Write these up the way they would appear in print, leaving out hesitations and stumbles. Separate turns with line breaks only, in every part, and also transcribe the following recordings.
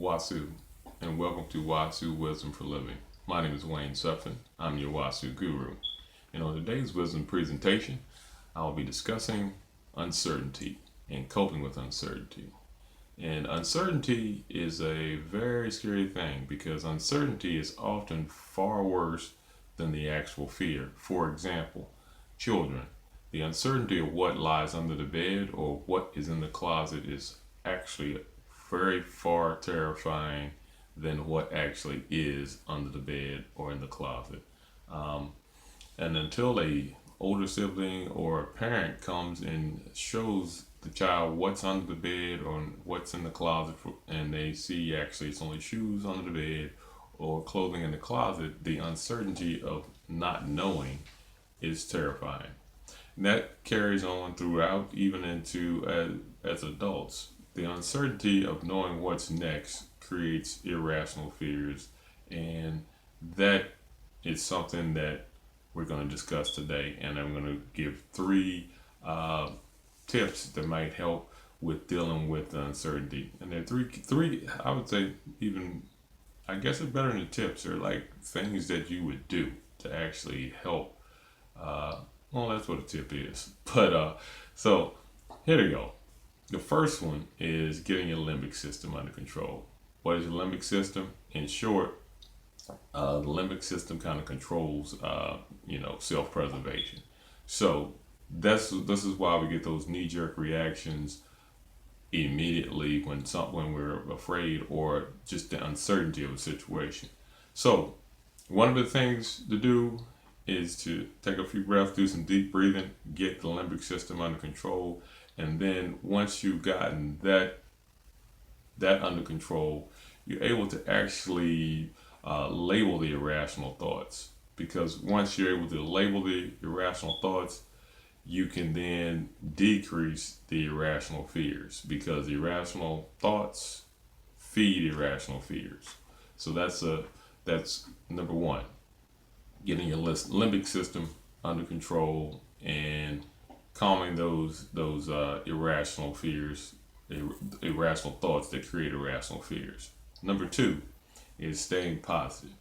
WASU, and welcome to WASU Wisdom for Living. My name is Wayne Sutphin. I'm your WASU guru. And on today's wisdom presentation, I'll be discussing uncertainty and coping with uncertainty. And uncertainty is a very scary thing because uncertainty is often far worse than the actual fear. For example, children. The uncertainty of what lies under the bed or what is in the closet is actually very far terrifying than what actually is under the bed or in the closet. Um, and until a older sibling or a parent comes and shows the child what's under the bed or what's in the closet and they see actually it's only shoes under the bed or clothing in the closet, the uncertainty of not knowing is terrifying. And that carries on throughout, even into as adults. The uncertainty of knowing what's next creates irrational fears, and that is something that we're going to discuss today. And I'm going to give three tips that might help with dealing with uncertainty. And there are three. I would say even, I guess it's better than the tips. They're like things that you would do to actually help. Well, that's what a tip is. So here we go. The first one is getting your limbic system under control. What is the limbic system? In short, the limbic system kind of controls, self-preservation. So this is why we get those knee-jerk reactions immediately when we're afraid or just the uncertainty of a situation. So one of the things to do is to take a few breaths, do some deep breathing, get the limbic system under control, and then once you've gotten that under control, you're able to actually label the irrational thoughts. Because once you're able to label the irrational thoughts, you can then decrease the irrational fears because irrational thoughts feed irrational fears. So that's number one, getting your limbic system under control and calming those irrational fears, irrational thoughts that create irrational fears. Number two is staying positive.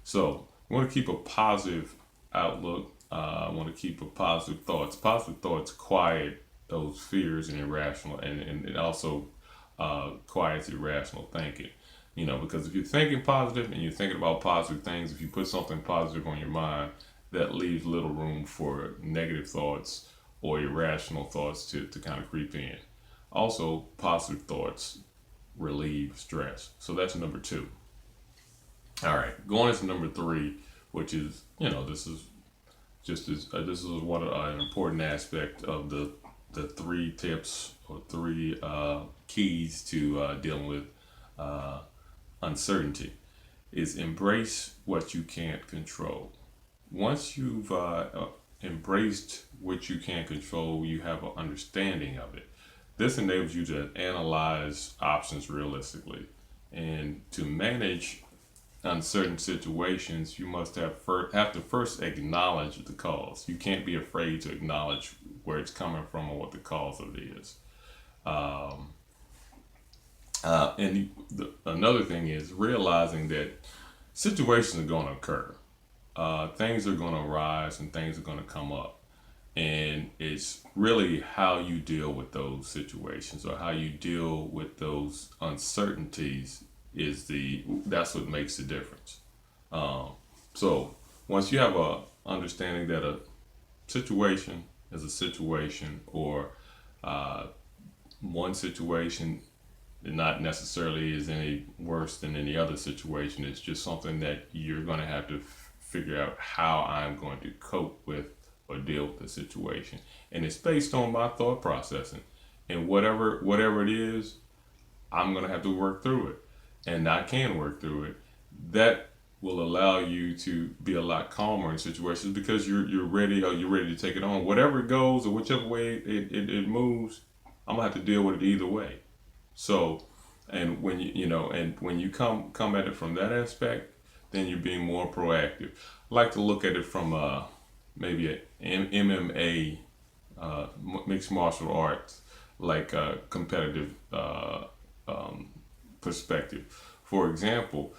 So we want to keep a positive outlook. I want to keep a positive thoughts. Positive thoughts quiet those fears and irrational, and it also quiets irrational thinking. Because if you're thinking positive and you're thinking about positive things, if you put something positive on your mind, that leaves little room for negative thoughts or irrational thoughts to kind of creep in. Also, positive thoughts relieve stress. So that's number two. All right, going into number three, which is, this is this is one an important aspect of the three tips or three keys to dealing with uncertainty is embrace what you can't control. Once you've embraced what you can't control, you have an understanding of it. This enables you to analyze options realistically. And to manage uncertain situations, you must have to first acknowledge the cause. You can't be afraid to acknowledge where it's coming from or what the cause of it is. Another thing is realizing that situations are going to occur. Things are going to arise and things are going to come up. And it's really how you deal with those situations or how you deal with those uncertainties that's what makes the difference. So once you have a understanding that a situation is a situation or one situation not necessarily is any worse than any other situation. It's just something that you're going to have to figure out how I'm going to cope with or deal with the situation. And it's based on my thought processing. And whatever it is, I'm going to have to work through it. And I can work through it. That will allow you to be a lot calmer in situations because you're ready or you're ready to take it on. Whatever it goes or whichever way it moves, I'm going to have to deal with it either way. So, and when when you come at it from that aspect, then you're being more proactive. I like to look at it from maybe an MMA, mixed martial arts, like competitive perspective. For example,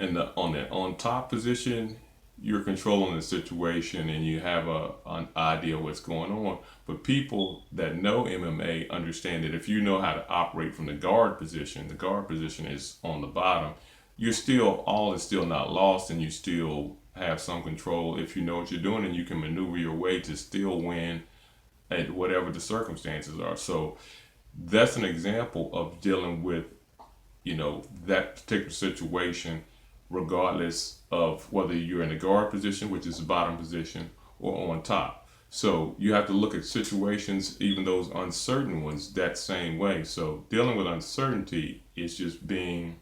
on the on top position, you're controlling the situation and you have an idea of what's going on. But people that know MMA understand that if you know how to operate from the guard position is on the bottom. You're still, all is still not lost, and you still have some control if you know what you're doing, and you can maneuver your way to still win at whatever the circumstances are. So that's an example of dealing with, that particular situation, regardless of whether you're in the guard position, which is the bottom position, or on top. So you have to look at situations, even those uncertain ones, that same way. So dealing with uncertainty is just being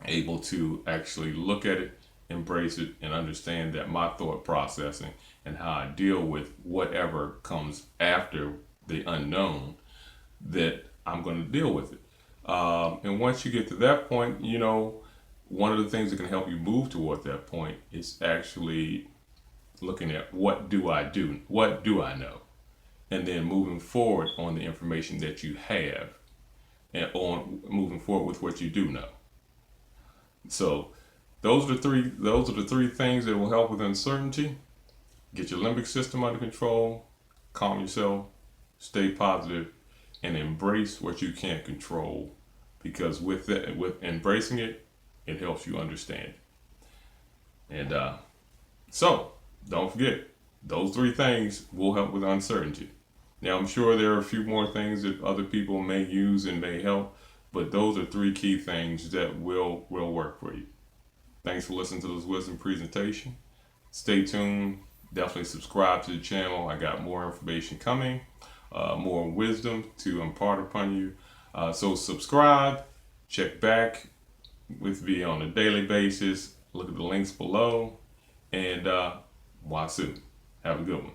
able to actually look at it, embrace it, and understand that my thought processing and how I deal with whatever comes after the unknown, that I'm going to deal with it. And once you get to that point, one of the things that can help you move toward that point is actually looking at what do I do? What do I know? And then moving forward on the information that you have and on moving forward with what you do know. So those are the three things that will help with uncertainty. Get your limbic system under control, calm yourself, stay positive, and embrace what you can't control, because with embracing it, it helps you understand. And so don't forget, those three things will help with uncertainty. Now, I'm sure there are a few more things that other people may use and may help, but those are three key things that will work for you. Thanks for listening to this wisdom presentation. Stay tuned. Definitely subscribe to the channel. I got more information coming, more wisdom to impart upon you. So subscribe, check back with me on a daily basis. Look at the links below, and WASU. Have a good one.